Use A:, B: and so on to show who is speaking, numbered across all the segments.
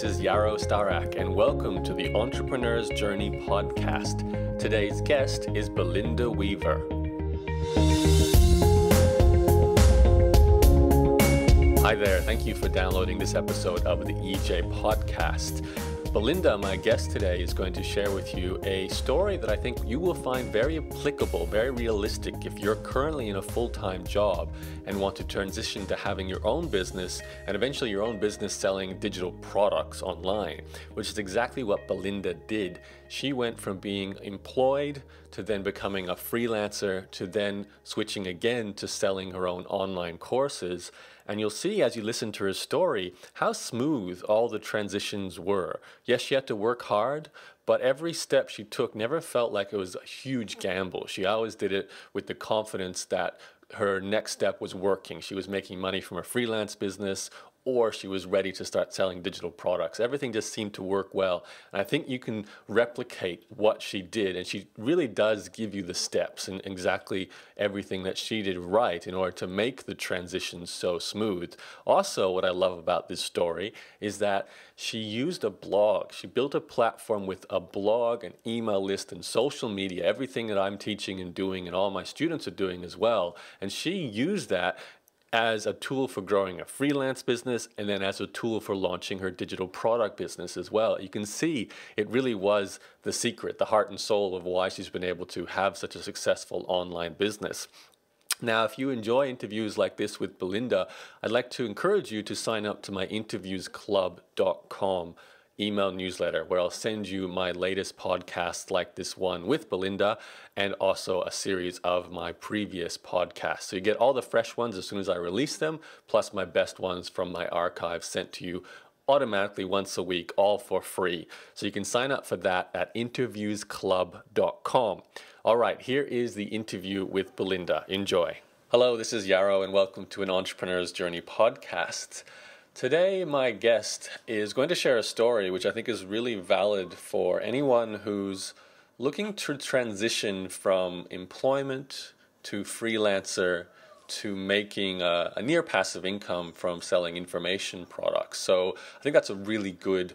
A: this is Yaro Starak, and welcome to the Entrepreneur's Journey podcast. Today's guest is Belinda Weaver. Hi there, thank you for downloading this episode of the EJ podcast. Belinda, my guest today, is going to share with you a story that I think you will find very applicable, very realistic if you're currently in a full-time job and want to transition to having your own business and eventually your own business selling digital products online, which is exactly what Belinda did. She went from being employed to then becoming a freelancer to then switching again to selling her own online courses. And you'll see as you listen to her story how smooth all the transitions were. Yes, she had to work hard, but every step she took never felt like it was a huge gamble. She always did it with the confidence that her next step was working. She was making money from a freelance business, or she was ready to start selling digital products. Everything just seemed to work well. And I think you can replicate what she did, and she really does give you the steps and exactly everything that she did right in order to make the transition so smooth. Also, what I love about this story is that she used a blog. She built a platform with a blog, an email list, and social media, everything that I'm teaching and doing and all my students are doing as well. And she used that as a tool for growing a freelance business and then as a tool for launching her digital product business as well. You can see it really was the secret, the heart and soul of why she's been able to have such a successful online business. Now, if you enjoy interviews like this with Belinda, I'd like to encourage you to sign up to my interviewsclub.com email newsletter, where I'll send you my latest podcasts like this one with Belinda and also a series of my previous podcasts. So you get all the fresh ones as soon as I release them, plus my best ones from my archive sent to you automatically once a week, all for free. So you can sign up for that at interviewsclub.com. All right, here is the interview with Belinda. Enjoy. Hello, this is Yaro, and welcome to an Entrepreneur's Journey podcast. Today, my guest is going to share a story which I think is really valid for anyone who's looking to transition from employment to freelancer to making a near passive income from selling information products. So I think that's a really good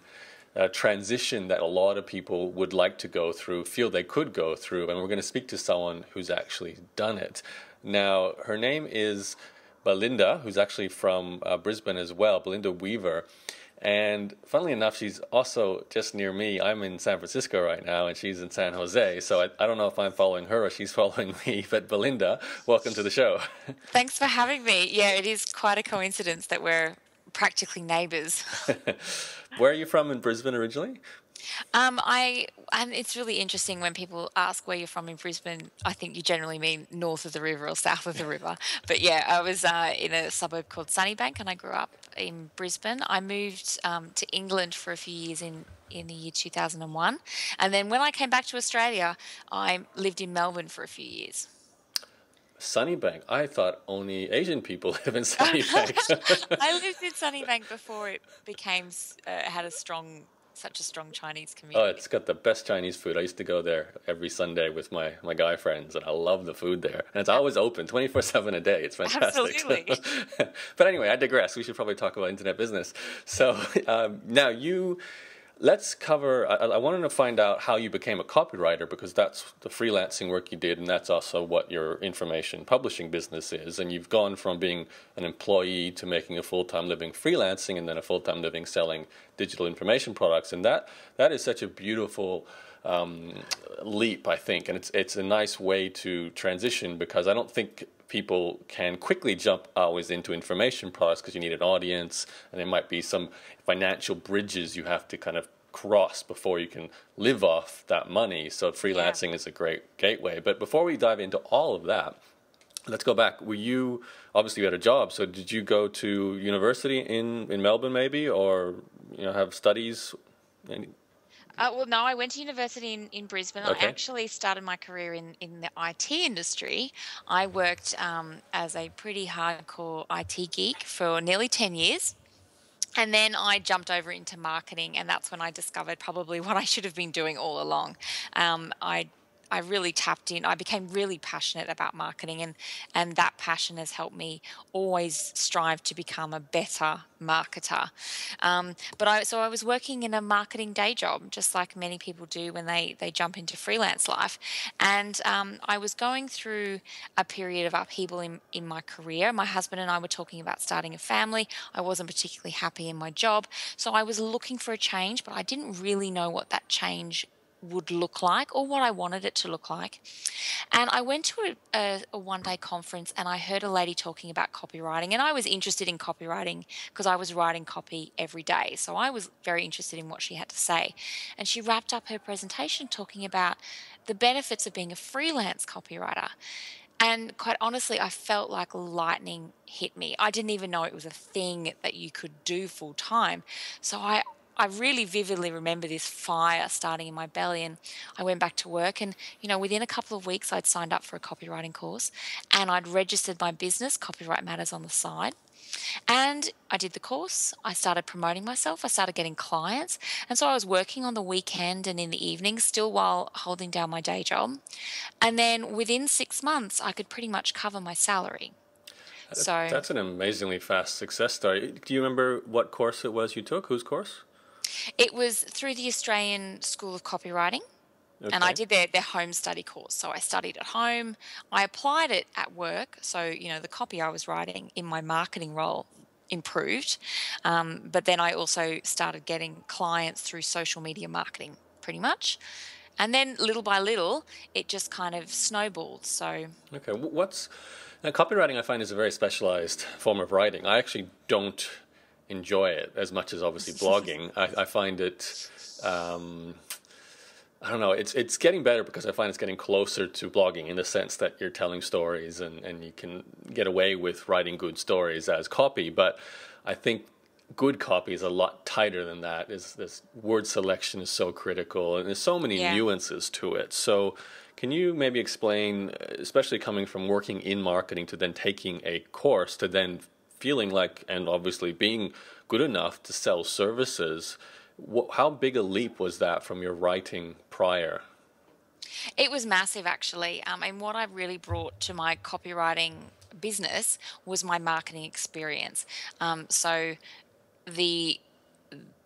A: transition that a lot of people would like to go through, feel they could go through, and we're going to speak to someone who's actually done it. Now, her name is Belinda, who's actually from Brisbane as well, Belinda Weaver. And funnily enough, she's also just near me. I'm in San Francisco right now, and she's in San Jose. So I don't know if I'm following her or she's following me. But Belinda, welcome to the show.
B: Thanks for having me. Yeah, it is quite a coincidence that we're practically neighbours.
A: Where are you from in Brisbane originally?
B: And it's really interesting when people ask where you're from in Brisbane. I think you generally mean north of the river or south of the river. But yeah, I was in a suburb called Sunnybank, and I grew up in Brisbane. I moved to England for a few years in the year 2001. And then when I came back to Australia, I lived in Melbourne for a few years.
A: Sunnybank. I thought only Asian people live in Sunnybank.
B: I lived in Sunnybank before it became had such a strong Chinese community.
A: Oh, it's got the best Chinese food. I used to go there every Sunday with my guy friends, and I love the food there. And it's always open 24/7 a day. It's fantastic.
B: Absolutely.
A: But anyway, I digress. We should probably talk about internet business. So now let's cover, I wanted to find out how you became a copywriter, because that's the freelancing work you did, and that's also what your information publishing business is. And you've gone from being an employee to making a full-time living freelancing, and then a full-time living selling digital information products. And that is such a beautiful leap, I think. And it's a nice way to transition, because I don't think people can quickly jump always into information products, because you need an audience, and there might be some financial bridges you have to kind of cross before you can live off that money. So freelancing is a great gateway. But before we dive into all of that, let's go back. Obviously you had a job, so did you go to university in Melbourne maybe, or have studies?
B: Well, no, I went to university in Brisbane.
A: Okay.
B: I actually started my career in the IT industry. I worked as a pretty hardcore IT geek for nearly 10 years. And then I jumped over into marketing, and that's when I discovered probably what I should have been doing all along. I really tapped in. I became really passionate about marketing, and that passion has helped me always strive to become a better marketer. So I was working in a marketing day job, just like many people do when they jump into freelance life. And I was going through a period of upheaval in my career. My husband and I were talking about starting a family. I wasn't particularly happy in my job. So I was looking for a change, but I didn't really know what that change would look like or what I wanted it to look like. And I went to a one-day conference, and I heard a lady talking about copywriting, and I was interested in copywriting because I was writing copy every day. So I was very interested in what she had to say. And she wrapped up her presentation talking about the benefits of being a freelance copywriter. And quite honestly, I felt like lightning hit me. I didn't even know it was a thing that you could do full time. So I really vividly remember this fire starting in my belly, and I went back to work. And, within a couple of weeks, I'd signed up for a copywriting course, and I'd registered my business, Copyright Matters, on the side. And I did the course. I started promoting myself. I started getting clients. And so I was working on the weekend and in the evenings, still while holding down my day job. And then within 6 months, I could pretty much cover my salary. So
A: That's an amazingly fast success story. Do you remember what course it was you took? Whose course?
B: it was through the Australian School of Copywriting. And I
A: Okay.
B: did their home study course. So I studied at home. I applied it at work. So, the copy I was writing in my marketing role improved. But then I also started getting clients through social media marketing, pretty much. And then little by little, it just kind of snowballed. So,
A: Okay. Now, copywriting? I find is a very specialized form of writing. I actually don't enjoy it as much as obviously blogging. I find it. I don't know. It's getting better because I find it's getting closer to blogging in the sense that you're telling stories and you can get away with writing good stories as copy. But I think good copy is a lot tighter than that. This word selection is so critical, and there's so many
B: yeah.
A: nuances to it. So can you maybe explain, especially coming from working in marketing to then taking a course to then feeling like, and obviously being good enough to sell services, how big a leap was that from your writing prior?
B: It was massive, actually. And what I really brought to my copywriting business was my marketing experience. So the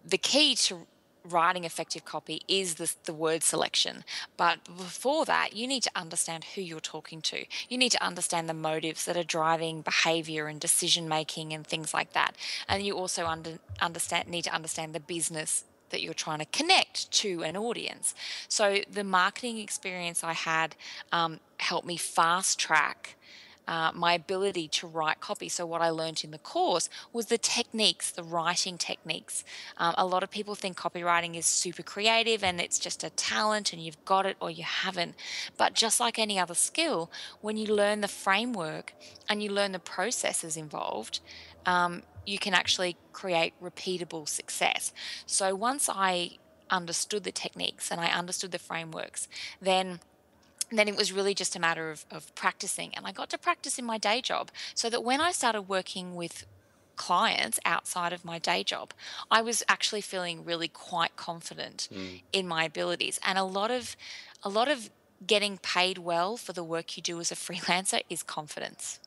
B: the key to writing effective copy is the word selection. But before that, you need to understand who you're talking to. You need to understand the motives that are driving behavior and decision making and things like that. And you also need to understand the business that you're trying to connect to an audience. So the marketing experience I had helped me fast track my ability to write copy. So what I learned in the course was the techniques, the writing techniques. A lot of people think copywriting is super creative and it's just a talent and you've got it or you haven't. But just like any other skill, when you learn the framework and you learn the processes involved, you can actually create repeatable success. So once I understood the techniques and I understood the frameworks, then it was really just a matter of practicing. And I got to practice in my day job so that when I started working with clients outside of my day job, I was actually feeling really quite confident
A: Mm.
B: in my abilities. And a lot of getting paid well for the work you do as a freelancer is confidence.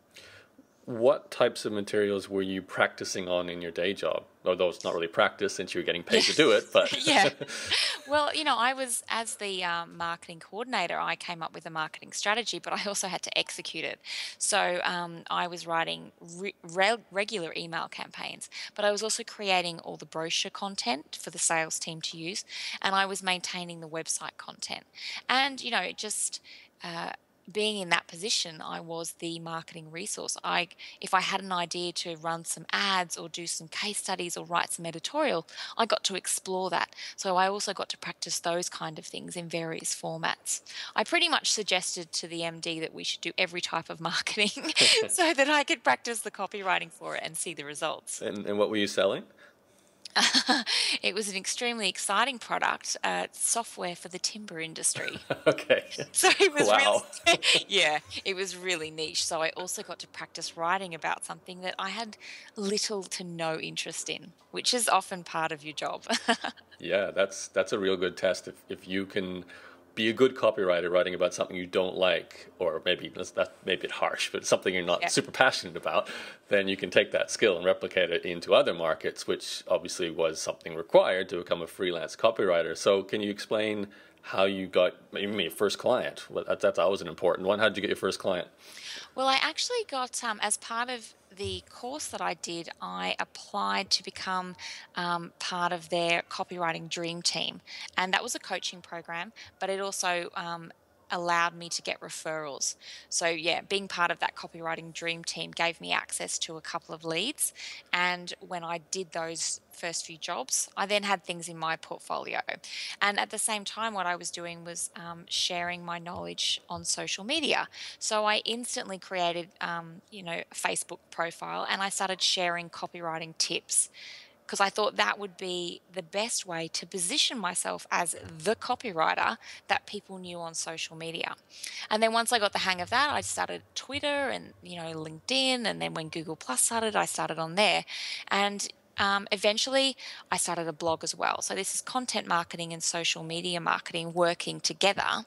A: What types of materials were you practicing on in your day job? Although it's not really practice since you were getting paid to do it, but
B: Yeah. Well, I was, as the marketing coordinator, I came up with a marketing strategy, but I also had to execute it. So I was writing regular email campaigns, but I was also creating all the brochure content for the sales team to use, and I was maintaining the website content. And, just. Being in that position, I was the marketing resource. If I had an idea to run some ads or do some case studies or write some editorial, I got to explore that. So I also got to practice those kind of things in various formats. I pretty much suggested to the MD that we should do every type of marketing so that I could practice the copywriting for it and see the results.
A: and what were you selling?
B: It was an extremely exciting product, software for the timber industry.
A: Okay.
B: So it was
A: Wow.
B: really, yeah, it was really niche. So I also got to practice writing about something that I had little to no interest in, which is often part of your job.
A: Yeah, that's a real good test if you can be a good copywriter writing about something you don't like, or maybe that's maybe harsh, but something you're not super passionate about, then you can take that skill and replicate it into other markets, which obviously was something required to become a freelance copywriter. So can you explain how you got your first client? Well, that's always an important one. How did you get your first client?
B: Well, I actually got, as part of the course that I did, I applied to become part of their copywriting dream team. And that was a coaching program, but it also allowed me to get referrals. So, yeah, being part of that copywriting dream team gave me access to a couple of leads. And when I did those first few jobs, I then had things in my portfolio. And at the same time, what I was doing was sharing my knowledge on social media. So I instantly created, a Facebook profile, and I started sharing copywriting tips because I thought that would be the best way to position myself as the copywriter that people knew on social media. And then once I got the hang of that, I started Twitter and, LinkedIn. And then when Google Plus started, I started on there. And eventually, I started a blog as well. So this is content marketing and social media marketing working together.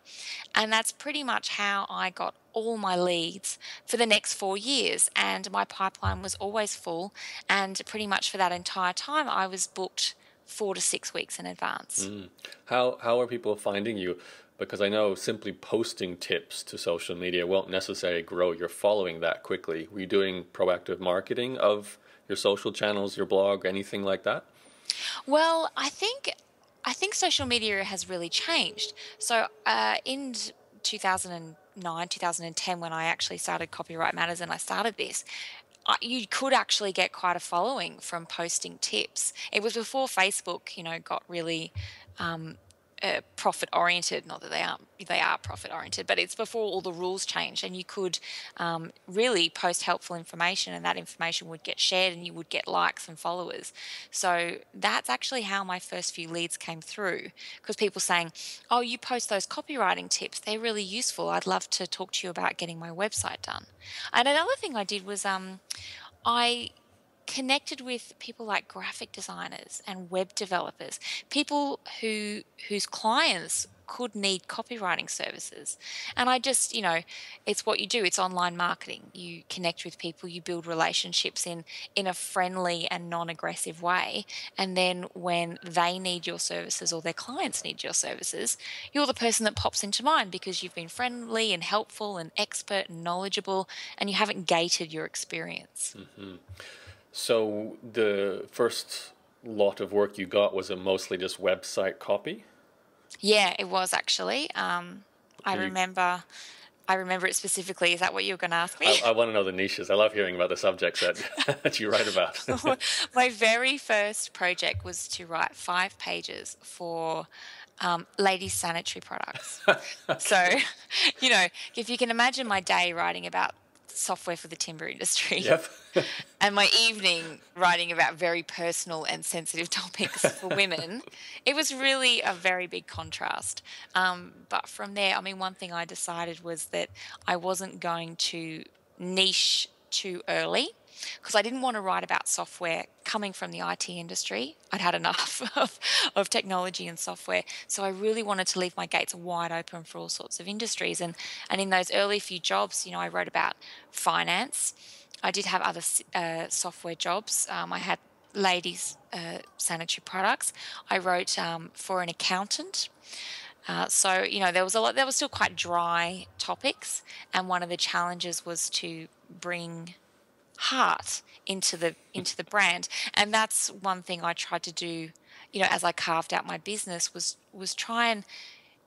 B: And that's pretty much how I got all my leads for the next 4 years. And my pipeline was always full. And pretty much for that entire time, I was booked 4 to 6 weeks in advance.
A: How are people finding you? Because I know simply posting tips to social media won't necessarily grow your following that quickly. Were you doing proactive marketing of your social channels, your blog, anything like that?
B: Well, I think social media has really changed. So in 2009, 2010, when I actually started Copyright Matters and I started this, you could actually get quite a following from posting tips. It was before Facebook, got really profit oriented. Not that they are profit oriented, but it's before all the rules changed, and you could really post helpful information, and that information would get shared, and you would get likes and followers. So that's actually how my first few leads came through, because people saying, "Oh, you post those copywriting tips; they're really useful. I'd love to talk to you about getting my website done." And another thing I did was I connected with people like graphic designers and web developers, people whose clients could need copywriting services. And I just, it's what you do. It's online marketing. You connect with people, you build relationships in a friendly and non-aggressive way. And then when they need your services or their clients need your services, you're the person that pops into mind because you've been friendly and helpful and expert and knowledgeable, and you haven't gated your experience.
A: Mm-hmm. So the first lot of work you got was mostly just website copy?
B: Yeah, it was actually. I remember it specifically. Is that what you were going to ask me?
A: I want to know the niches. I love hearing about the subjects that you write about.
B: My very first project was to write 5 pages for ladies' sanitary products. Okay. So, if you can imagine my day writing about software for the timber industry.
A: Yep.
B: And my evening writing about very personal and sensitive topics for women, it was really a very big contrast. But from there, one thing I decided was that I wasn't going to niche too early, because I didn't want to write about software coming from the IT industry. I'd had enough of technology and software. So I really wanted to leave my gates wide open for all sorts of industries. And in those early few jobs, I wrote about finance. I did have other software jobs. I had ladies' sanitary products. I wrote for an accountant. So, there was there was still quite dry topics. And one of the challenges was to bring heart into the brand. And that's one thing I tried to do, as I carved out my business, was try and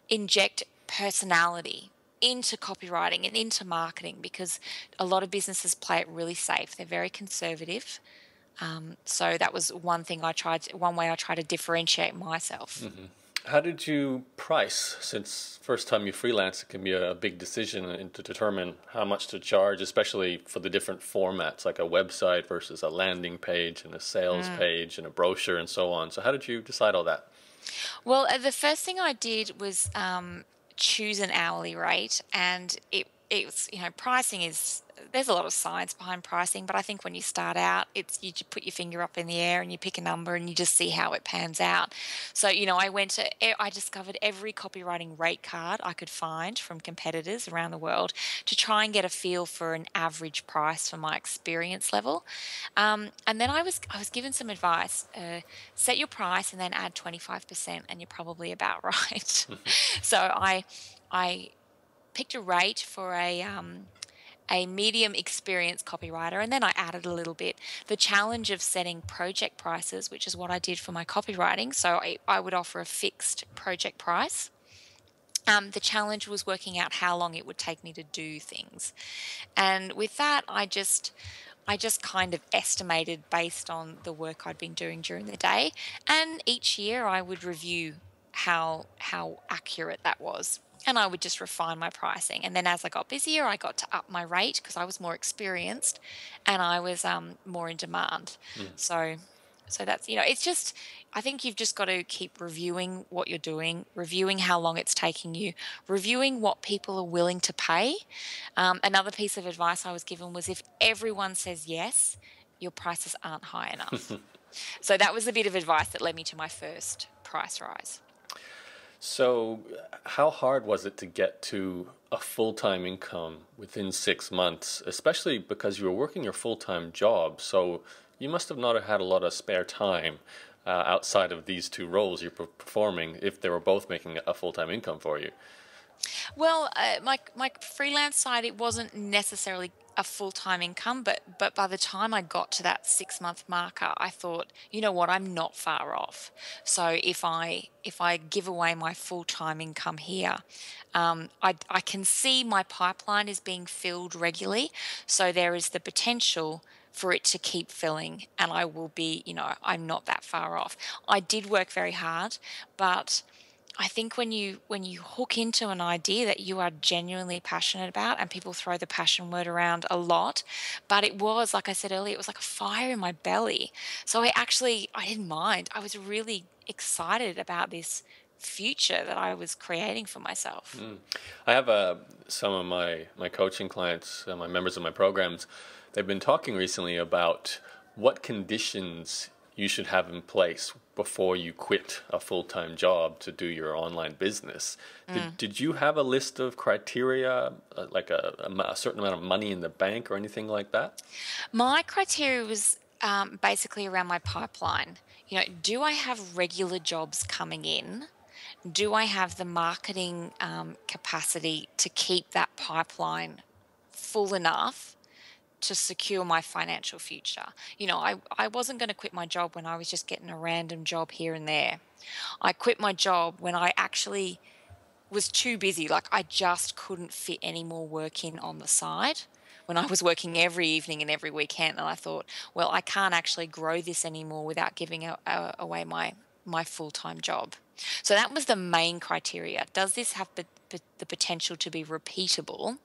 B: inject personality into copywriting and into marketing, because a lot of businesses play it really safe. They're very conservative. So that was one way I tried to differentiate myself.
A: Mm-hmm. How did you price? Since first time you freelance, it can be a big decision to determine how much to charge, especially for the different formats, like a website versus a landing page and a sales page and a brochure and so on. So how did you decide all that?
B: Well, the first thing I did was choose an hourly rate, and it's, pricing is, there's a lot of science behind pricing, but I think when you start out, it's you just put your finger up in the air and you pick a number and you just see how it pans out. So, I discovered every copywriting rate card I could find from competitors around the world to try and get a feel for an average price for my experience level. And then I was given some advice: set your price and then add 25%, and you're probably about right. So I picked a rate for a medium experienced copywriter, and then I added a little bit. The challenge of setting project prices, which is what I did for my copywriting, so I would offer a fixed project price. The challenge was working out how long it would take me to do things. And with that, I just kind of estimated based on the work I'd been doing during the day. And each year I would review how accurate that was. And I would just refine my pricing. And then as I got busier, I got to up my rate because I was more experienced and I was more in demand. So that's, it's just, I think you've just got to keep reviewing what you're doing, reviewing how long it's taking you, reviewing what people are willing to pay. Another piece of advice I was given was if everyone says yes, your prices aren't high enough. So that was a bit of advice that led me to my first price rise.
A: So how hard was it to get to a full-time income within 6 months, especially because you were working your full-time job? So you must have not have had a lot of spare time outside of these two roles you're performing if they were both making a full-time income for you.
B: Well, my freelance side, it wasn't necessarily a full-time income, but by the time I got to that 6-month marker, I thought, you know what, I'm not far off. So if I give away my full-time income here, I can see my pipeline is being filled regularly, so there is the potential for it to keep filling, and I will be, I'm not that far off. I did work very hard, but I think when you hook into an idea that you are genuinely passionate about, and people throw the passion word around a lot, but it was, like I said earlier, it was like a fire in my belly. So I didn't mind. I was really excited about this future that I was creating for myself.
A: I have some of my coaching clients, my members of my programs, they've been talking recently about what conditions you should have in place before you quit a full-time job to do your online business. Did you have a list of criteria, like a certain amount of money in the bank or anything like that?
B: My criteria was basically around my pipeline. Do I have regular jobs coming in? Do I have the marketing capacity to keep that pipeline full enough to secure my financial future? I wasn't going to quit my job when I was just getting a random job here and there. I quit my job when I actually was too busy. Like I just couldn't fit any more work in on the side. When I was working every evening and every weekend, and I thought, well, I can't actually grow this anymore without giving away my full-time job. So that was the main criteria. Does this have the potential to be repeatable?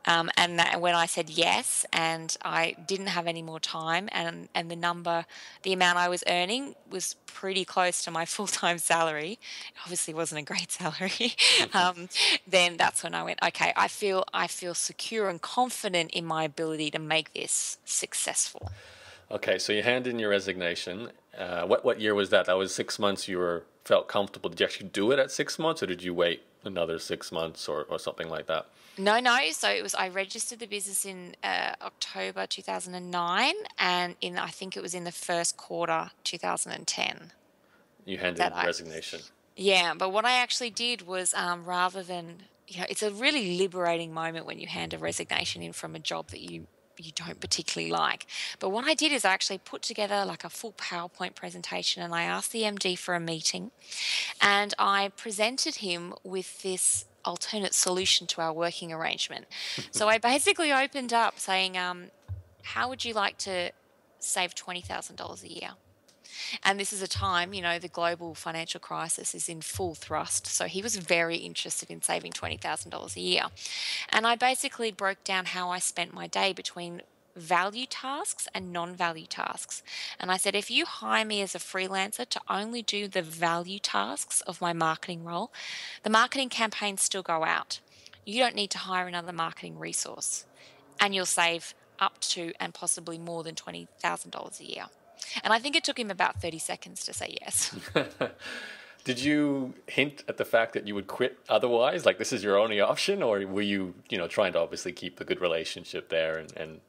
B: And when I said yes, and I didn't have any more time, and the amount I was earning was pretty close to my full-time salary, obviously wasn't a great salary, then that's when I went, okay, I feel secure and confident in my ability to make this successful.
A: Okay, so you hand in your resignation. What year was that? That was 6 months you felt comfortable. Did you actually do it at 6 months, or did you wait another 6 months or something like that?
B: No. So I registered the business in October 2009, and I think it was in the first quarter 2010.
A: You handed in resignation.
B: Yeah, but what I actually did was rather than, it's a really liberating moment when you hand a resignation in from a job that you don't particularly like. But what I did is I actually put together like a full PowerPoint presentation, and I asked the MD for a meeting, and I presented him with this alternate solution to our working arrangement. So I basically opened up saying, how would you like to save $20,000 a year? And this is a time, the global financial crisis is in full thrust. So he was very interested in saving $20,000 a year. And I basically broke down how I spent my day between value tasks and non-value tasks. And I said, if you hire me as a freelancer to only do the value tasks of my marketing role, the marketing campaigns still go out. you don't need to hire another marketing resource, and you'll save up to and possibly more than $20,000 a year. And I think it took him about 30 seconds to say yes.
A: Did you hint at the fact that you would quit otherwise? Like this is your only option, or were you, trying to obviously keep a good relationship there, and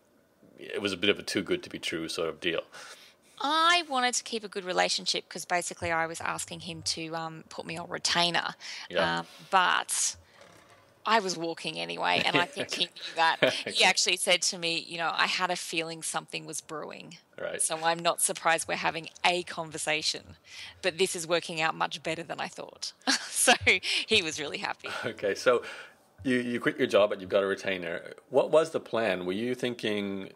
A: it was a bit of a too good to be true sort of deal?
B: I wanted to keep a good relationship because basically I was asking him to put me on retainer.
A: Yeah.
B: But I was walking anyway, and I think he knew that. He
A: Okay.
B: actually said to me, I had a feeling something was brewing.
A: Right.
B: So I'm not surprised we're having a conversation, but this is working out much better than I thought. So he was really happy.
A: Okay. So you quit your job, but you've got a retainer. What was the plan? Were you thinking,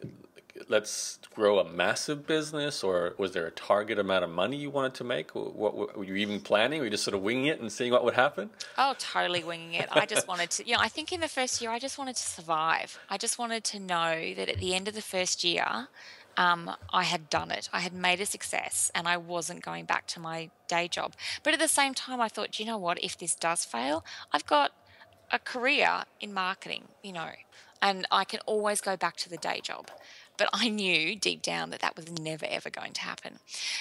A: let's grow a massive business, or was there a target amount of money you wanted to make? What were you even planning? Were you just sort of winging it and seeing what would happen?
B: Oh, totally winging it. I just wanted to, I think in the first year, I just wanted to survive. I just wanted to know that at the end of the first year, I had done it. I had made a success and I wasn't going back to my day job. But at the same time, I thought, you know what? If this does fail, I've got a career in marketing, and I can always go back to the day job. But I knew deep down that that was never, ever going to happen.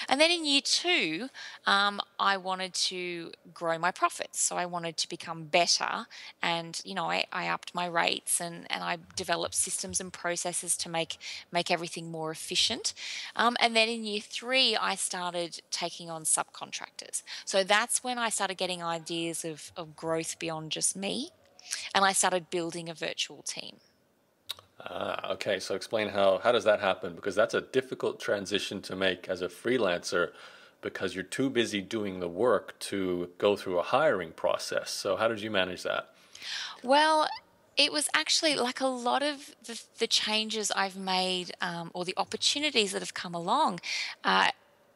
B: And then in year two, I wanted to grow my profits. So I wanted to become better. And, I upped my rates and I developed systems and processes to make everything more efficient. And then in year three, I started taking on subcontractors. So that's when I started getting ideas of growth beyond just me. And I started building a virtual team.
A: Okay. So explain how does that happen? Because that's a difficult transition to make as a freelancer, because you're too busy doing the work to go through a hiring process. So how did you manage that?
B: Well, it was actually like a lot of the changes I've made, or the opportunities that have come along.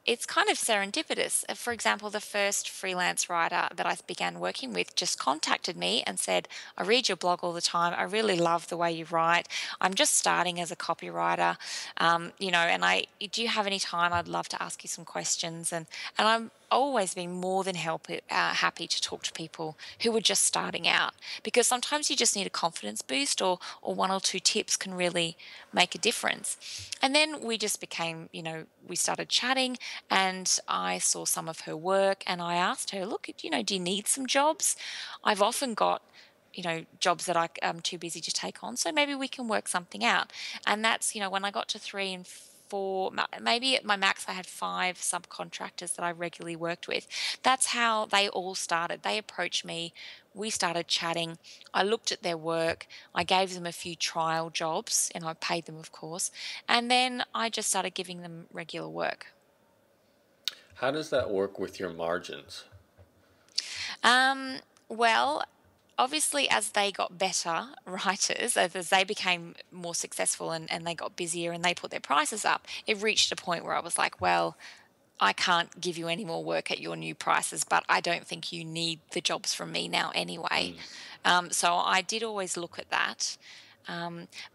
B: It's kind of serendipitous. For example, the first freelance writer that I began working with just contacted me and said, I read your blog all the time. I really love the way you write. I'm just starting as a copywriter, and do you have any time? I'd love to ask you some questions. And I'm always been more than happy to talk to people who are just starting out, because sometimes you just need a confidence boost, or one or two tips can really make a difference. And then we just became, we started chatting, and I saw some of her work and I asked her, look, do you need some jobs? I've often got jobs that I'm too busy to take on. So maybe we can work something out. And that's, when I got to 3 and 4, maybe at my max, I had 5 subcontractors that I regularly worked with. That's how they all started. They approached me. We started chatting. I looked at their work. I gave them a few trial jobs, and I paid them, of course. And then I just started giving them regular work.
A: How does that work with your margins?
B: Well, obviously, as they got better writers, as they became more successful and they got busier and they put their prices up, it reached a point where I was like, well, I can't give you any more work at your new prices, but I don't think you need the jobs from me now anyway. So I did always look at that.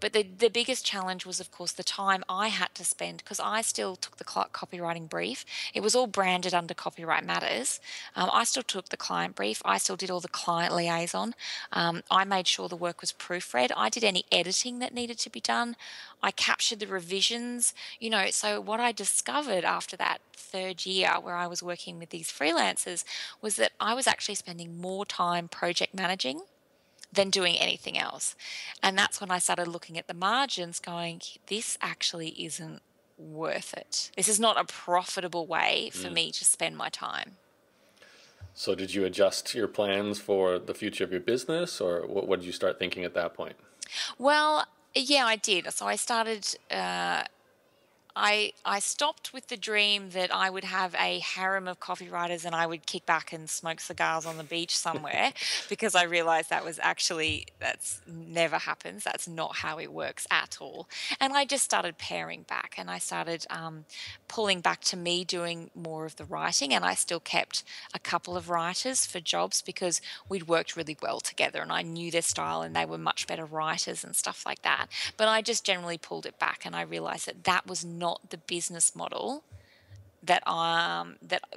B: But the biggest challenge was, of course, the time I had to spend, because I still took the copywriting brief. It was all branded under Copyright Matters. I still took the client brief. I still did all the client liaison. I made sure the work was proofread. I did any editing that needed to be done. I captured the revisions. So what I discovered after that third year where I was working with these freelancers was that I was actually spending more time project managing than doing anything else. And that's when I started looking at the margins going, this actually isn't worth it. This is not a profitable way for me to spend my time.
A: So did you adjust your plans for the future of your business, or what did you start thinking at that point?
B: Well, yeah, I did. So I started... I stopped with the dream that I would have a harem of copywriters and I would kick back and smoke cigars on the beach somewhere, because I realized that's never happens. That's not how it works at all. And I just started paring back, and I started pulling back to me doing more of the writing. And I still kept a couple of writers for jobs because we'd worked really well together and I knew their style and they were much better writers and stuff like that. But I just generally pulled it back, and I realized that was not the business model that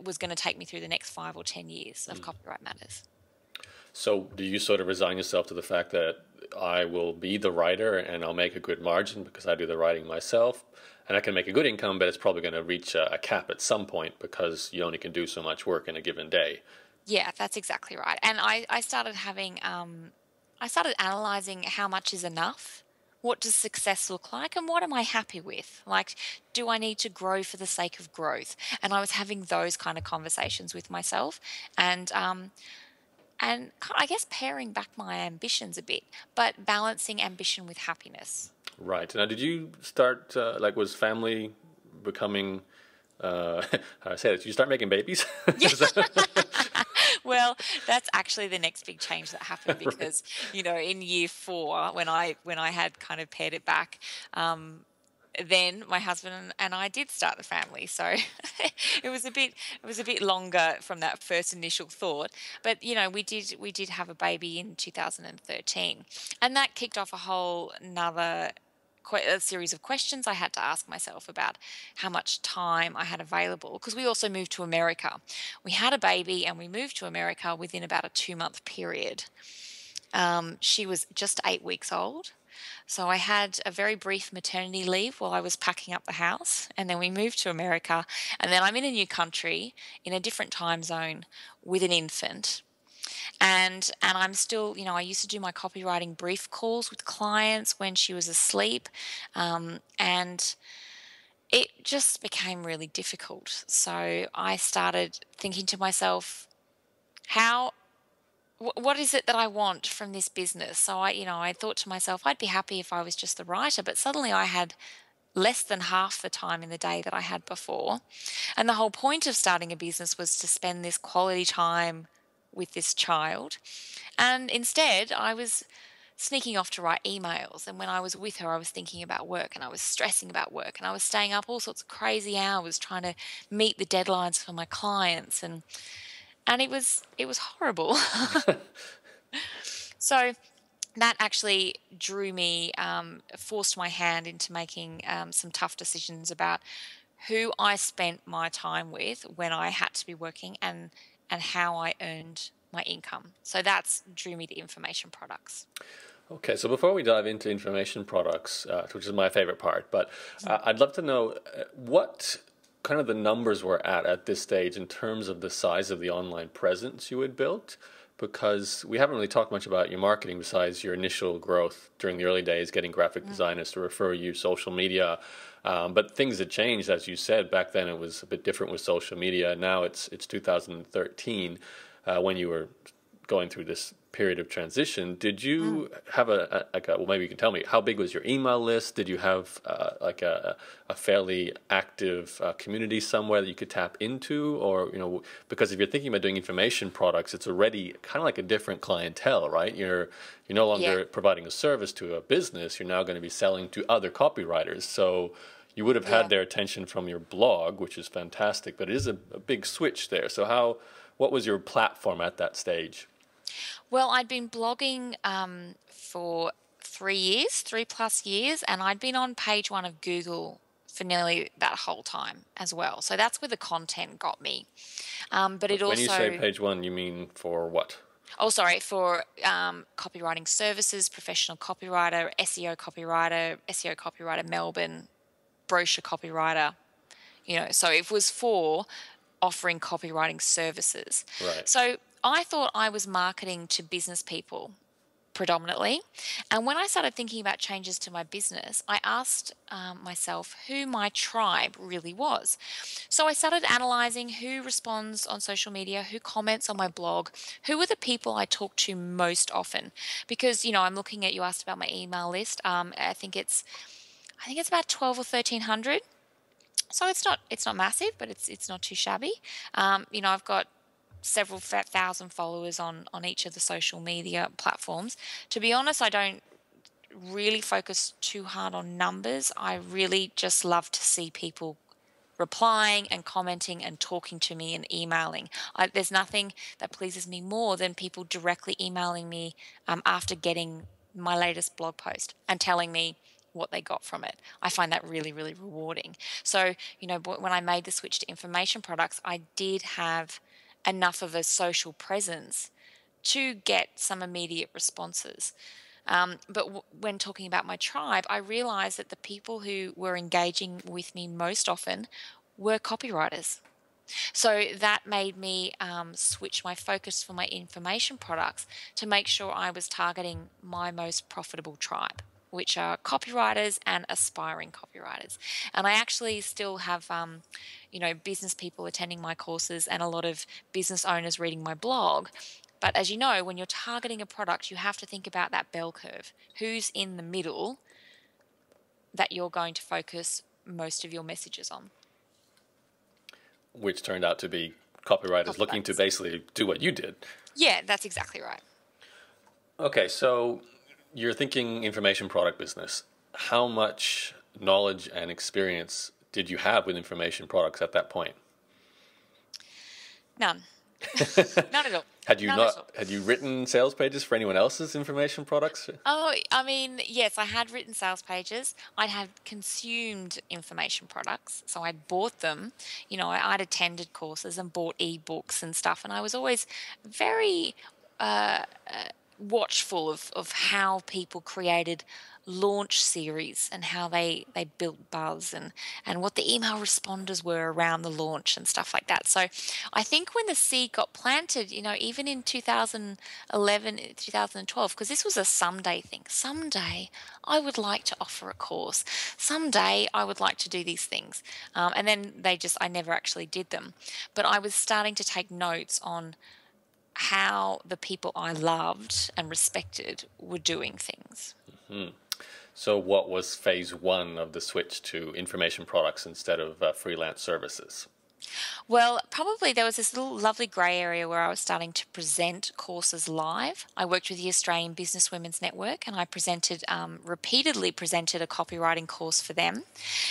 B: was going to take me through the next 5 or 10 years of Copyright Matters.
A: So do you sort of resign yourself to the fact that I will be the writer and I'll make a good margin because I do the writing myself, and I can make a good income, but it's probably going to reach a cap at some point because you only can do so much work in a given day?
B: Yeah, that's exactly right. And I started having, I started analyzing how much is enough. What does success look like? And what am I happy with? Like, do I need to grow for the sake of growth? And I was having those kind of conversations with myself. And I guess paring back my ambitions a bit, but balancing ambition with happiness.
A: Right. Now, did you start, like, was family becoming, how do I say it? Did you start making babies?
B: Yeah.
A: Is that-
B: Well, that's actually the next big change that happened
A: right.
B: because, in year 4, when I had kind of pared it back, then my husband and I did start the family. So it was a bit longer from that first initial thought. But we did have a baby in 2013, and that kicked off a whole another a series of questions I had to ask myself about how much time I had available because we also moved to America. We had a baby and we moved to America within about a 2-month period. She was just 8 weeks old. So I had a very brief maternity leave while I was packing up the house, and then we moved to America, and then I'm in a new country in a different time zone with an infant. And I'm still, I used to do my copywriting brief calls with clients when she was asleep, and it just became really difficult. So I started thinking to myself, how what is it that I want from this business? So I thought to myself, I'd be happy if I was just the writer, but suddenly I had less than half the time in the day that I had before. And the whole point of starting a business was to spend this quality time with this child. And instead, I was sneaking off to write emails. And when I was with her, I was thinking about work and I was stressing about work and I was staying up all sorts of crazy hours trying to meet the deadlines for my clients. And it was horrible. So that actually drew me, forced my hand into making some tough decisions about who I spent my time with when I had to be working and how I earned my income. So that's drew me to information products.
A: Okay, so before we dive into information products, which is my favorite part, but I'd love to know what kind of the numbers were at this stage in terms of the size of the online presence you had built, because we haven't really talked much about your marketing besides your initial growth during the early days, getting graphic designers to refer you, social media. But things had changed, as you said. Back then it was a bit different with social media. Now it's 2013 when you were going through this period of transition. Did you have well, maybe you can tell me, how big was your email list? Did you have like a fairly active community somewhere that you could tap into? Or, because if you're thinking about doing information products, it's already kind of like a different clientele, right? You're no
B: Yeah.
A: longer providing a service to a business. You're now going to be selling to other copywriters. So you would have had
B: Yeah.
A: their attention from your blog, which is fantastic, but it is a big switch there. So what was your platform at that stage?
B: Well, I'd been blogging for 3 years, 3+ years, and I'd been on page 1 of Google for nearly that whole time as well. So that's where the content got me. But it
A: When you say
B: also,
A: page one, you mean for what?
B: oh, sorry, for copywriting services, professional copywriter, SEO copywriter Melbourne, brochure copywriter, so it was for offering copywriting services.
A: Right.
B: So I thought I was marketing to business people predominantly. And when I started thinking about changes to my business, I asked myself who my tribe really was. So I started analyzing who responds on social media, who comments on my blog, who are the people I talk to most often. Because, I'm looking at, you asked about my email list. I think it's about 12 or 1300. So it's not massive, but it's not too shabby. I've got several thousand followers on each of the social media platforms. To be honest, I don't really focus too hard on numbers. I really just love to see people replying and commenting and talking to me and emailing. There's nothing that pleases me more than people directly emailing me after getting my latest blog post and telling me what they got from it. I find that really, really rewarding. So, when I made the switch to information products, I did have enough of a social presence to get some immediate responses. But when talking about my tribe, I realized that the people who were engaging with me most often were copywriters. So that made me switch my focus for my information products to make sure I was targeting my most profitable tribe, which are copywriters and aspiring copywriters. And I actually still have, business people attending my courses and a lot of business owners reading my blog. But as you know, when you're targeting a product, you have to think about that bell curve. Who's in the middle that you're going to focus most of your messages on?
A: Which turned out to be copywriters looking to basically do what you did.
B: Yeah, that's exactly right.
A: Okay, so you're thinking information product business. How much knowledge and experience did you have with information products at that point?
B: None. None at all.
A: Had you written sales pages for anyone else's information products?
B: Oh, I mean, yes, I had written sales pages. I had consumed information products. So I'd bought them. I'd attended courses and bought ebooks and stuff. And I was always very watchful of how people created launch series and how they built buzz and what the email responders were around the launch and stuff like that. So I think when the seed got planted, even in 2011, 2012, because this was a someday thing. Someday I would like to offer a course. Someday I would like to do these things. And then I never actually did them. But I was starting to take notes on how the people I loved and respected were doing things.
A: Mm-hmm. So what was phase one of the switch to information products instead of freelance services?
B: Well, probably there was this little lovely grey area where I was starting to present courses live. I worked with the Australian Business Women's Network and I repeatedly presented a copywriting course for them.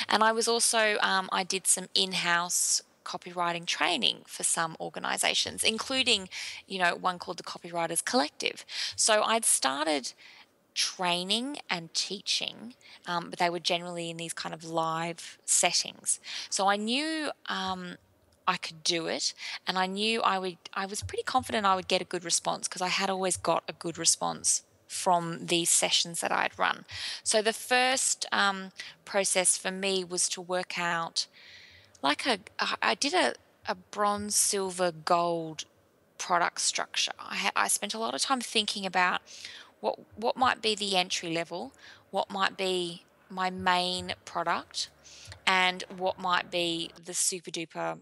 B: And I was also, I did some in-house copywriting training for some organizations, including, one called the Copywriters Collective. So I'd started training and teaching, but they were generally in these kind of live settings. So I knew I could do it, and I knew I was pretty confident I would get a good response because I had always got a good response from these sessions that I'd run. So the first process for me was to work out I did a bronze, silver, gold product structure. I spent a lot of time thinking about what might be the entry level, what might be my main product, and what might be the super duper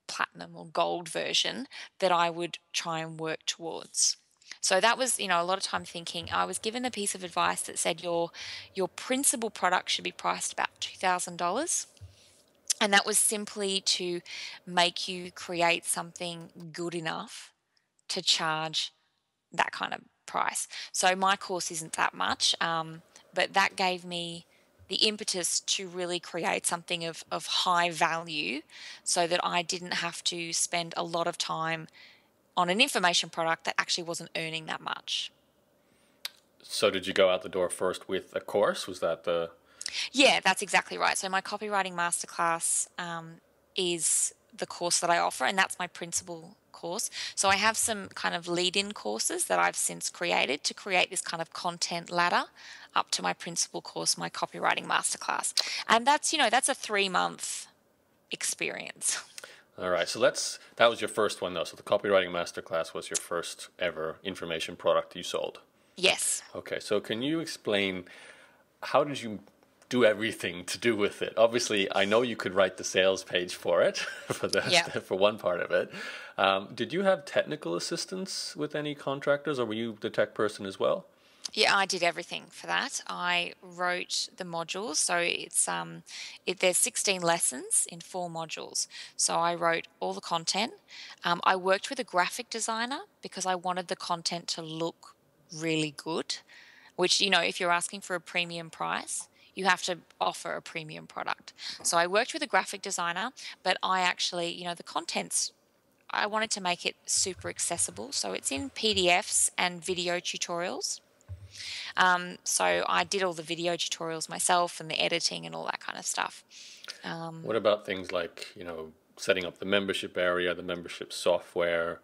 B: platinum or gold version that I would try and work towards. So that was, a lot of time thinking. I was given a piece of advice that said your principal product should be priced about $2,000. And that was simply to make you create something good enough to charge that kind of price. So my course isn't that much, but that gave me the impetus to really create something of high value so that I didn't have to spend a lot of time on an information product that actually wasn't earning that much.
A: So did you go out the door first with a course? Was that the...
B: Yeah, that's exactly right. So my copywriting masterclass is the course that I offer, and that's my principal course. So I have some kind of lead-in courses that I've since created to create this kind of content ladder up to my principal course, my copywriting masterclass. And that's, that's a 3-month experience.
A: All right. So that was your first one, though. So the copywriting masterclass was your first ever information product you sold.
B: Yes.
A: Okay. So can you explain, how did you do everything to do with it? Obviously, I know you could write the sales page for it, for one part of it. Did you have technical assistance with any contractors, or were you the tech person as well?
B: Yeah, I did everything for that. I wrote the modules, so there's 16 lessons in 4 modules. So I wrote all the content. I worked with a graphic designer because I wanted the content to look really good, which, if you're asking for a premium price, you have to offer a premium product. So I worked with a graphic designer, but I actually, the contents, I wanted to make it super accessible. So it's in PDFs and video tutorials. So I did all the video tutorials myself and the editing and all that kind of stuff.
A: What about things like, setting up the membership area, the membership software?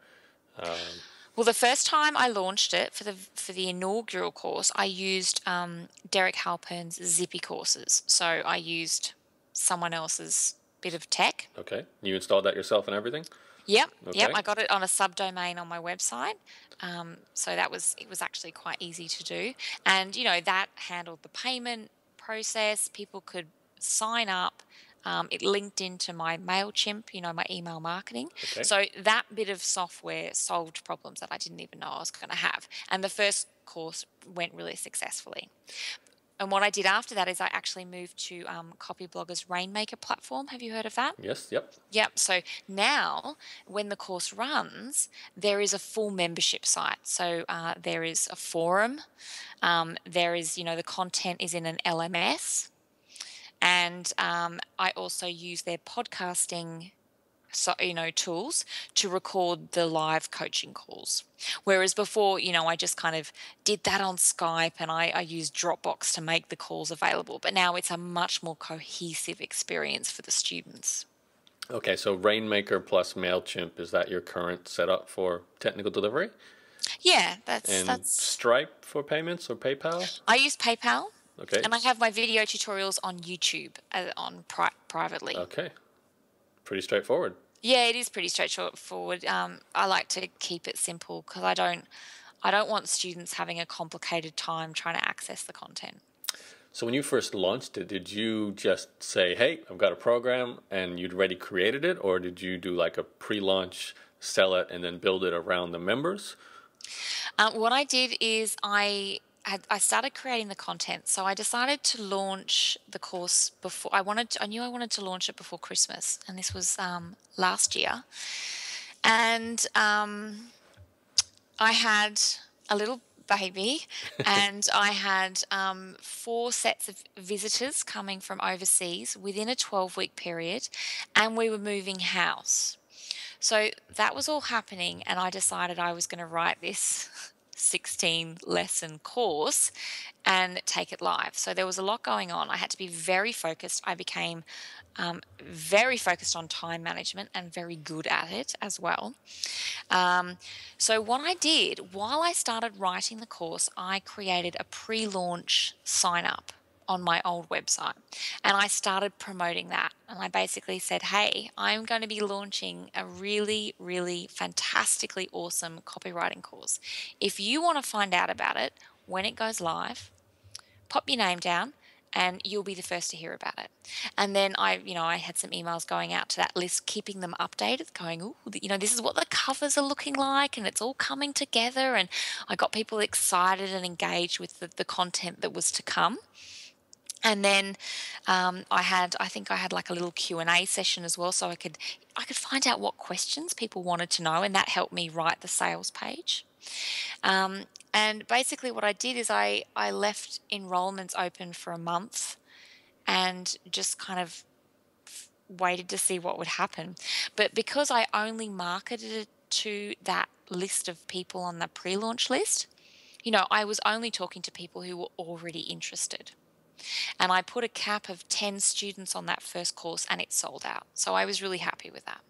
B: Well, the first time I launched it for the inaugural course, I used Derek Halpern's Zippy courses. So I used someone else's bit of tech.
A: Okay. You installed that yourself and everything?
B: Yep.
A: Okay.
B: I got it on a subdomain on my website. So it was actually quite easy to do. And, that handled the payment process. People could sign up. It linked into my MailChimp, my email marketing.
A: Okay.
B: So that bit of software solved problems that I didn't even know I was going to have. And the first course went really successfully. And what I did after that is I actually moved to Copyblogger's Rainmaker platform. Have you heard of that?
A: Yes. Yep.
B: Yep. So now when the course runs, there is a full membership site. So there is a forum. There is, the content is in an LMS. And I also use their podcasting tools to record the live coaching calls. Whereas before, I just kind of did that on Skype and I used Dropbox to make the calls available. But now it's a much more cohesive experience for the students.
A: Okay, so Rainmaker plus MailChimp, is that your current setup for technical delivery?
B: Yeah,
A: And
B: that's.
A: Stripe for payments or PayPal?
B: I use PayPal.
A: Okay.
B: And I have my video tutorials on YouTube privately.
A: Okay. Pretty straightforward.
B: Yeah, it is pretty straightforward. I like to keep it simple because I don't want students having a complicated time trying to access the content.
A: So when you first launched it, did you just say, hey, I've got a program, and you'd already created it, or did you do like a pre-launch, sell it, and then build it around the members?
B: What I did is I started creating the content. So I decided to launch the course before I knew I wanted to launch it before Christmas, and this was last year. And I had a little baby and I had 4 sets of visitors coming from overseas within a 12-week period, and we were moving house. So that was all happening, and I decided I was going to write this 16 lesson course and take it live. So there was a lot going on. I had to be very focused. I became very focused on time management and very good at it as well. So what I did while I started writing the course, I created a pre-launch sign up on my old website, and I started promoting that. And I basically said, hey, I'm going to be launching a really, really fantastically awesome copywriting course. If you want to find out about it when it goes live, pop your name down and you'll be the first to hear about it. And then I had some emails going out to that list, keeping them updated, going, ooh, this is what the covers are looking like, and it's all coming together. And I got people excited and engaged with the content that was to come. And then I think I had like a little Q&A session as well, so I could find out what questions people wanted to know, and that helped me write the sales page. And basically what I did is I left enrollments open for a month and just kind of waited to see what would happen. But because I only marketed it to that list of people on the pre-launch list, I was only talking to people who were already interested. And I put a cap of 10 students on that first course, and it sold out. So I was really happy with that.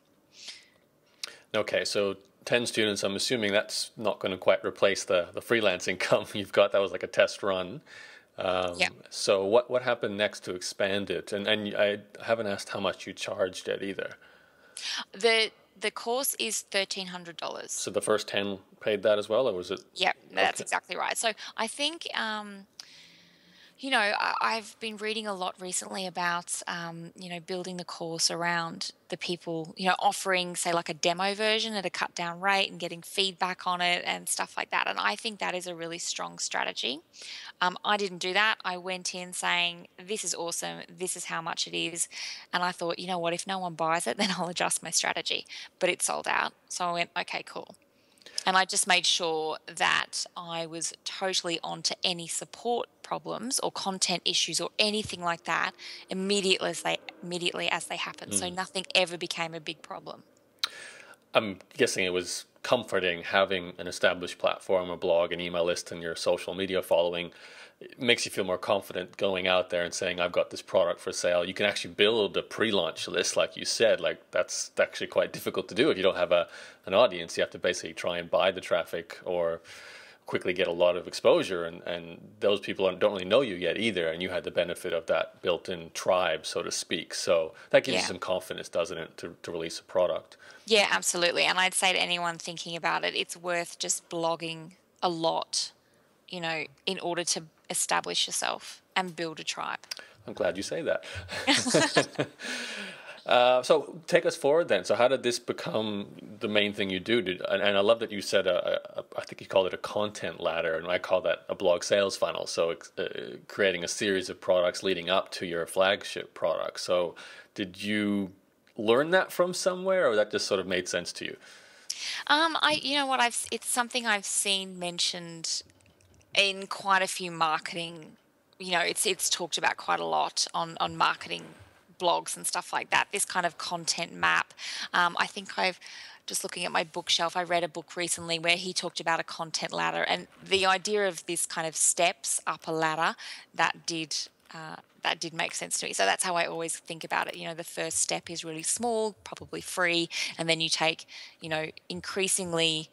A: Okay, so 10 students, I'm assuming that's not going to quite replace the freelance income you've got. That was like a test run.
B: Yeah.
A: So what happened next to expand it? And I haven't asked how much you charged it either.
B: The course is $1,300.
A: So the first 10 paid that as well, or was it?
B: Yep, that's exactly right. So I think... I've been reading a lot recently about, building the course around the people, offering, say, like a demo version at a cut down rate and getting feedback on it and stuff like that. And I think that is a really strong strategy. I didn't do that. I went in saying, this is awesome. This is how much it is. And I thought, what, if no one buys it, then I'll adjust my strategy. But it sold out. So I went, okay, cool. And I just made sure that I was totally onto any support problems or content issues or anything like that immediately as they happened. So nothing ever became a big problem.
A: I'm guessing it was comforting having an established platform, a blog, an email list, and your social media following. It makes you feel more confident going out there and saying, I've got this product for sale. You can actually build a pre-launch list, like you said. Like, that's actually quite difficult to do if you don't have an audience. You have to basically try and buy the traffic or quickly get a lot of exposure, and those people don't really know you yet either, and you had the benefit of that built-in tribe, so to speak. So that gives you some confidence, doesn't it, to release a product?
B: Yeah, absolutely. And I'd say to anyone thinking about it, it's worth just blogging a lot, in order to establish yourself and build a tribe.
A: I'm glad you say that. So take us forward then. So how did this become the main thing you do? And I love that you said, I think you called it a content ladder, and I call that a blog sales funnel. So creating a series of products leading up to your flagship product. So did you learn that from somewhere, or that just sort of made sense to you?
B: It's something I've seen mentioned in quite a few marketing. It's talked about quite a lot on marketing blogs and stuff like that, this kind of content map. I think I've just looking at my bookshelf, I read a book recently where he talked about a content ladder, and the idea of this kind of steps up a ladder, that did make sense to me. So that's how I always think about it. The first step is really small, probably free, and then you take, increasingly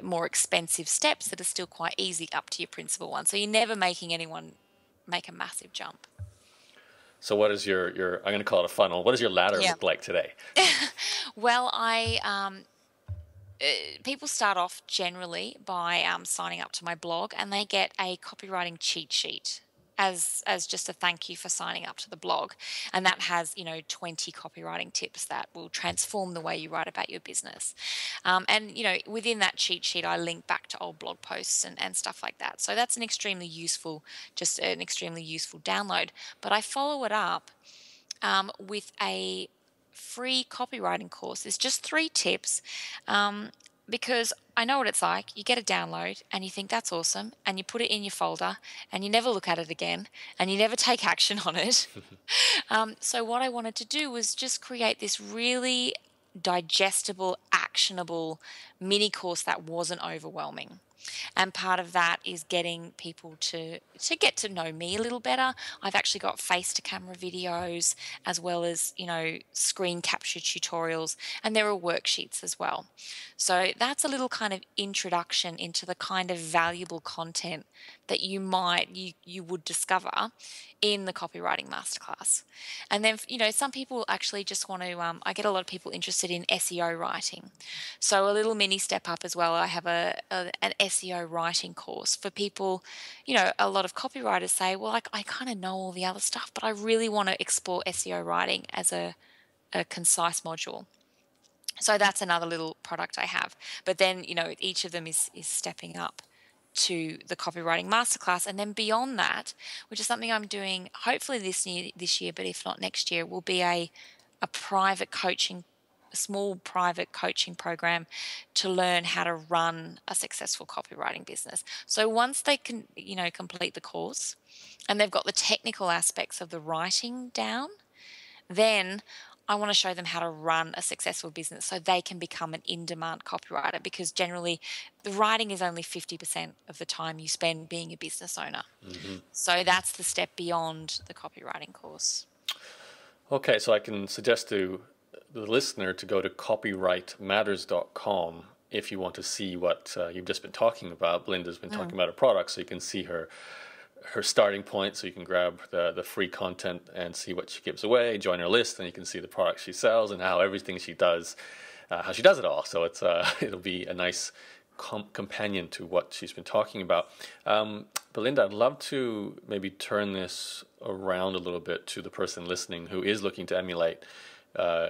B: more expensive steps that are still quite easy up to your principal one. So you're never making anyone make a massive jump.
A: So what is your I'm going to call it a funnel. What does your ladder look like today?
B: Well, people start off generally by signing up to my blog, and they get a copywriting cheat sheet as just a thank you for signing up to the blog. And that has, 20 copywriting tips that will transform the way you write about your business. And within that cheat sheet, I link back to old blog posts and stuff like that. So that's an extremely useful download. But I follow it up with a free copywriting course. It's just 3 tips. Because I know what it's like. You get a download and you think that's awesome, and you put it in your folder and you never look at it again and you never take action on it. So what I wanted to do was just create this really digestible, actionable mini course that wasn't overwhelming. And part of that is getting people to get to know me a little better. I've actually got face-to-camera videos as well as, screen capture tutorials, and there are worksheets as well. So that's a little kind of introduction into the kind of valuable content that you would discover in the copywriting masterclass. And then, some people actually just want to, I get a lot of people interested in SEO writing. So a little mini step up as well. I have an SEO writing course for people. A lot of copywriters say, well, I kind of know all the other stuff, but I really want to explore SEO writing as a concise module. So that's another little product I have. But then, each of them is stepping up to the copywriting masterclass. And then beyond that, which is something I'm doing hopefully this year, but if not next year, will be a small private coaching program to learn how to run a successful copywriting business. So once they can, complete the course and they've got the technical aspects of the writing down, then I want to show them how to run a successful business so they can become an in-demand copywriter, because generally the writing is only 50% of the time you spend being a business owner. Mm-hmm. So that's the step beyond the copywriting course.
A: Okay, so I can suggest to the listener to go to copyrightmatters.com if you want to see what you've just been talking about. Belinda's been talking about her product, so you can see her starting point, so you can grab the free content and see what she gives away, join her list, and you can see the products she sells and how everything she does, how she does it all. So it'll be a nice companion to what she's been talking about. Belinda, I'd love to maybe turn this around a little bit to the person listening who is looking to emulate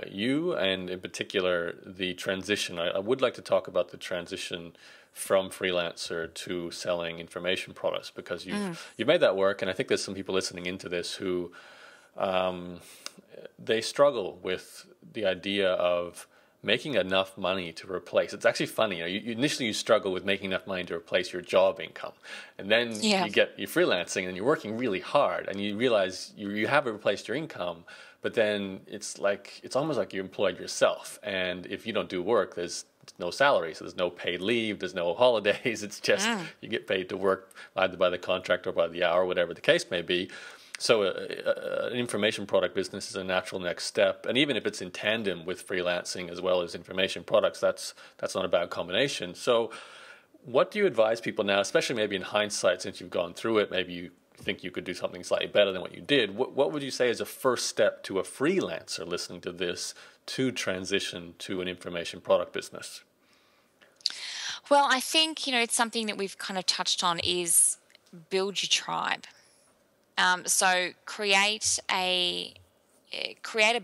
A: you, and in particular the transition. I would like to talk about the transition from freelancer to selling information products, because you've made that work, and I think there's some people listening into this who they struggle with the idea of making enough money to replace. It's actually funny. Initially you struggle with making enough money to replace your job income, and then you get your freelancing and you're working really hard, and you realize you haven't replaced your income, but then it's almost like you employed yourself, and if you don't do work, there's no salary. So there's no paid leave, there's no holidays. It's just you get paid to work either by the contract or by the hour, whatever the case may be. So an information product business is a natural next step. And even if it's in tandem with freelancing as well as information products, that's not a bad combination. So what do you advise people now, especially maybe in hindsight, since you've gone through it, maybe you think you could do something slightly better than what you did. What would you say is a first step to a freelancer listening to this to transition to an information product business?
B: Well, I think, it's something that we've kind of touched on is build your tribe. So create a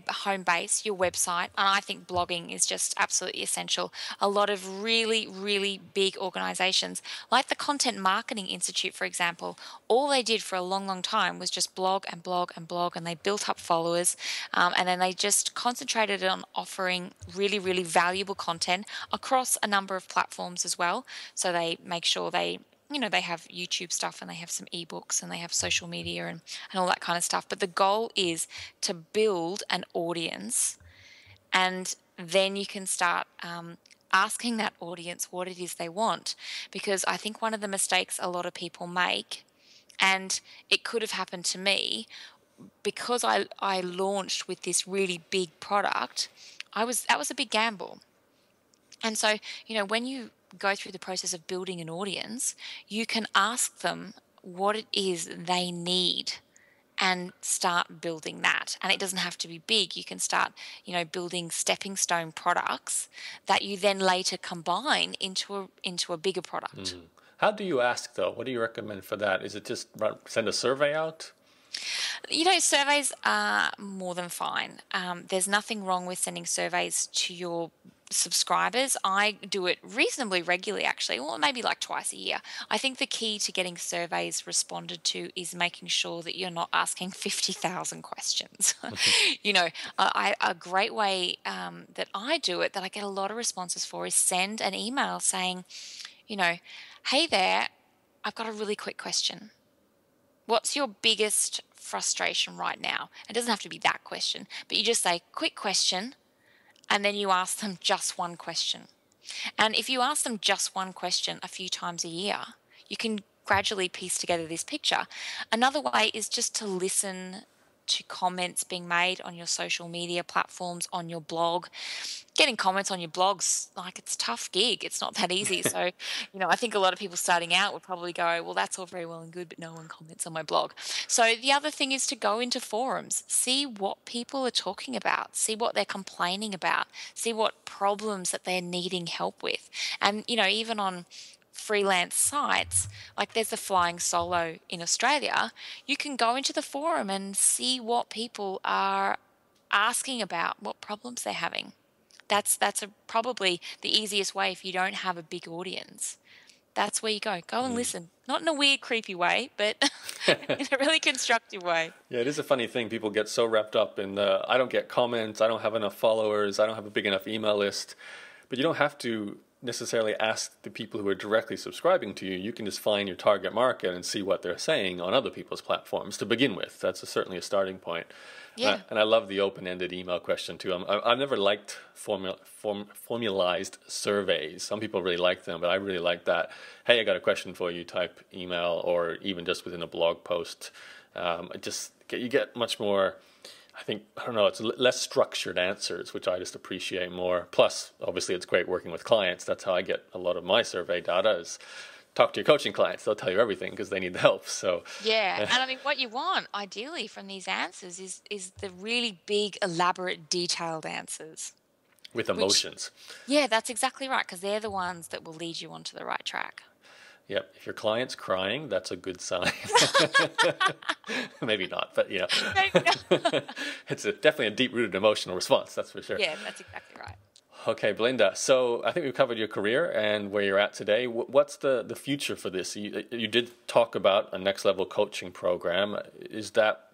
B: home base, your website, and I think blogging is just absolutely essential. A lot of really, really big organizations, like the Content Marketing Institute, for example, all they did for a long, long time was just blog and blog and blog, and they built up followers, and then they just concentrated on offering really, really valuable content across a number of platforms as well. So they make sure they have YouTube stuff, and they have some ebooks, and they have social media and all that kind of stuff. But the goal is to build an audience, and then you can start asking that audience what it is they want. Because I think one of the mistakes a lot of people make, and it could have happened to me, because I launched with this really big product, that was a big gamble. And so, when you go through the process of building an audience, you can ask them what it is they need and start building that. And it doesn't have to be big. You can start, building stepping stone products that you then later combine into a bigger product.
A: How do you ask, though? What do you recommend for that? Is it just send a survey out?
B: Surveys are more than fine. There's nothing wrong with sending surveys to your subscribers. I do it reasonably regularly, actually, or maybe like twice a year. I think the key to getting surveys responded to is making sure that you're not asking 50,000 questions. A great way that I do it, that I get a lot of responses for, is send an email saying, hey there, I've got a really quick question. What's your biggest frustration right now? It doesn't have to be that question, but you just say, quick question, and then you ask them just one question. And if you ask them just one question a few times a year, you can gradually piece together this picture. Another way is just to listen to comments being made on your social media platforms, on your blog. Getting comments on your blogs, it's a tough gig. It's not that easy. So, I think a lot of people starting out would probably go, well, that's all very well and good, but no one comments on my blog. So the other thing is to go into forums, see what people are talking about, see what they're complaining about, see what problems that they're needing help with. And, even on freelance sites, like there's the Flying Solo in Australia, you can go into the forum and see what people are asking about, what problems they're having. That's probably the easiest way if you don't have a big audience. That's where you go and listen. Not in a weird, creepy way, but in a really constructive way.
A: Yeah, it is a funny thing. People get so wrapped up in I don't get comments, I don't have enough followers, I don't have a big enough email list. But you don't have to necessarily ask the people who are directly subscribing to you. You can just find your target market and see what they're saying on other people's platforms to begin with. That's certainly a starting point.
B: Yeah.
A: And I love the open-ended email question too. I've never liked formalized surveys. Some people really like them, but I really like that. Hey, I got a question for you type email, or even just within a blog post. You get much more. It's less structured answers, which I just appreciate more. Plus, obviously, it's great working with clients. That's how I get a lot of my survey data is talk to your coaching clients. They'll tell you everything because they need the help. So
B: yeah, and what you want, ideally, from these answers is the really big, elaborate, detailed answers.
A: With emotions.
B: Yeah, that's exactly right, because they're the ones that will lead you onto the right track.
A: Yep. If your client's crying, that's a good sign. Maybe not, but it's definitely a deep-rooted emotional response, that's for sure.
B: Yeah, that's exactly right.
A: Okay, Belinda, so I think we've covered your career and where you're at today. What's the future for this? You did talk about a next-level coaching program. Is that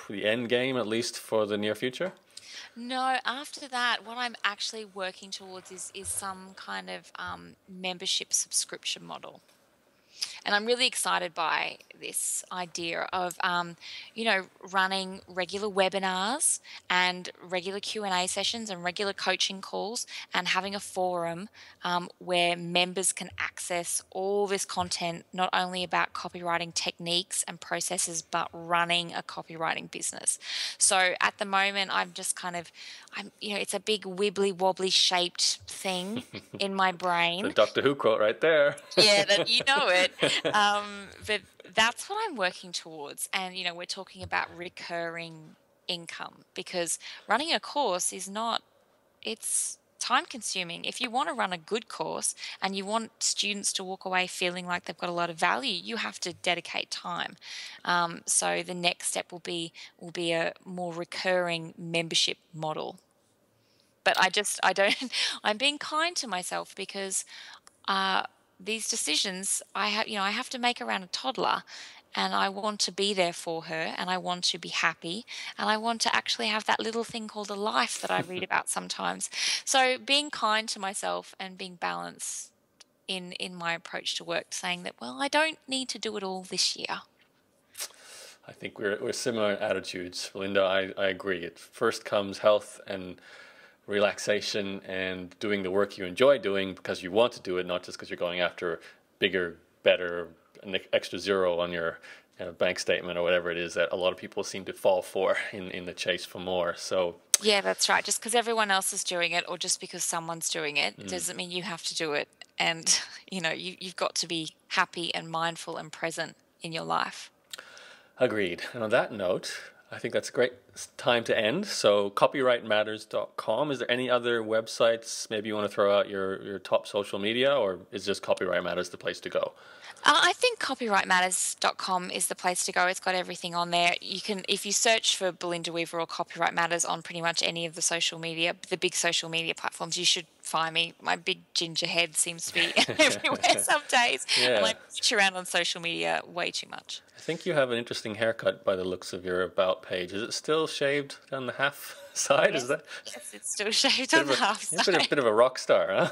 A: the end game, at least for the near future?
B: No, after that, what I'm actually working towards is some kind of membership subscription model. And I'm really excited by this idea of, running regular webinars and regular Q&A sessions and regular coaching calls, and having a forum where members can access all this content, not only about copywriting techniques and processes, but running a copywriting business. So at the moment, it's a big wibbly wobbly shaped thing in my brain.
A: The Doctor Who quote right there.
B: Yeah, you know it. But that's what I'm working towards. And, we're talking about recurring income, because running a course it's time consuming. If you want to run a good course and you want students to walk away feeling like they've got a lot of value, you have to dedicate time. So the next step will be a more recurring membership model. But I'm being kind to myself, because these decisions I have to make around a toddler, and I want to be there for her, and I want to be happy, and I want to actually have that little thing called a life that I read about sometimes. So being kind to myself and being balanced in my approach to work, saying that, well, I don't need to do it all this year.
A: I think we're similar in attitudes, Belinda. I agree. It first comes health and relaxation and doing the work you enjoy doing because you want to do it, not just because you're going after bigger, better, an extra zero on your bank statement or whatever it is that a lot of people seem to fall for in the chase for more. So
B: yeah, that's right. Just because everyone else is doing it, or just because someone's doing it, doesn't mean you have to do it. And you've got to be happy and mindful and present in your life.
A: Agreed. And on that note, I think that's a great time to end. So copyrightmatters.com. Is there any other websites maybe you want to throw out your top social media, or is just Copyright Matters the place to go?
B: I think copyrightmatters.com is the place to go. It's got everything on there. You can, if you search for Belinda Weaver or Copyright Matters on pretty much any of the big social media platforms, you should find me. My big ginger head seems to be everywhere some days.
A: Yeah.
B: And I pitch around on social media way too much.
A: I think you have an interesting haircut by the looks of your About page. Is it still shaved down the half side?
B: Yes,
A: Is that?
B: Yes, it's still shaved on the half side.
A: You're a bit of a rock star, huh?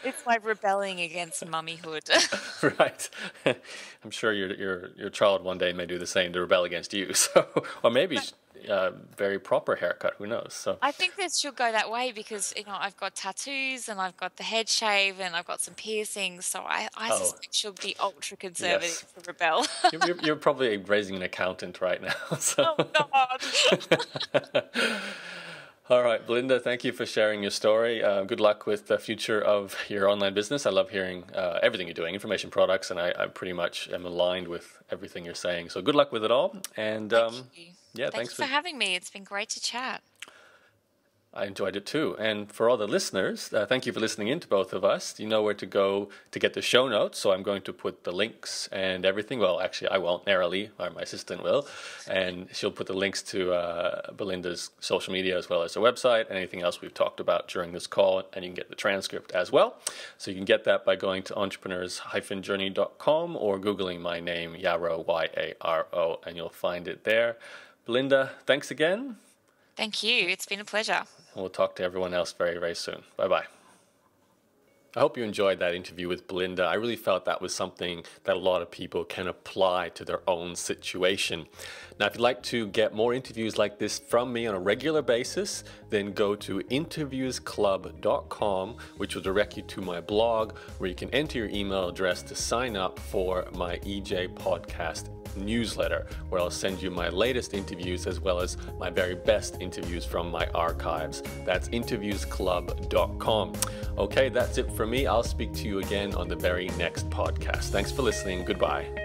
B: It's my rebelling against mummyhood.
A: Right. I'm sure your child one day may do the same to rebel against you. So, or maybe very proper haircut. Who knows? So
B: I think this should go that way, because I've got tattoos and I've got the head shave and I've got some piercings. So I suspect she'll be ultra conservative to rebel.
A: You're probably raising an accountant right now. So.
B: Oh God.
A: All right, Belinda, thank you for sharing your story. Good luck with the future of your online business. I love hearing everything you're doing, information products, and I pretty much am aligned with everything you're saying. So good luck with it all. And
B: Thank you.
A: yeah,
B: thanks for having me. It's been great to chat.
A: I enjoyed it too. And for all the listeners, thank you for listening in to both of us. You know where to go to get the show notes. So I'm going to put the links and everything. Well, actually, I won't. Narrowly, or my assistant will. And she'll put the links to Belinda's social media as well as her website and anything else we've talked about during this call. And you can get the transcript as well. So you can get that by going to entrepreneurs-journey.com or Googling my name, Yaro, Y-A-R-O, and you'll find it there. Belinda, thanks again.
B: Thank you. It's been a pleasure.
A: And we'll talk to everyone else very, very soon. Bye-bye. I hope you enjoyed that interview with Belinda. I really felt that was something that a lot of people can apply to their own situation. Now, if you'd like to get more interviews like this from me on a regular basis, then go to interviewsclub.com, which will direct you to my blog, where you can enter your email address to sign up for my EJ podcast newsletter, where I'll send you my latest interviews as well as my very best interviews from my archives. That's interviewsclub.com. Okay, that's it for me. I'll speak to you again on the very next podcast. Thanks for listening. Goodbye.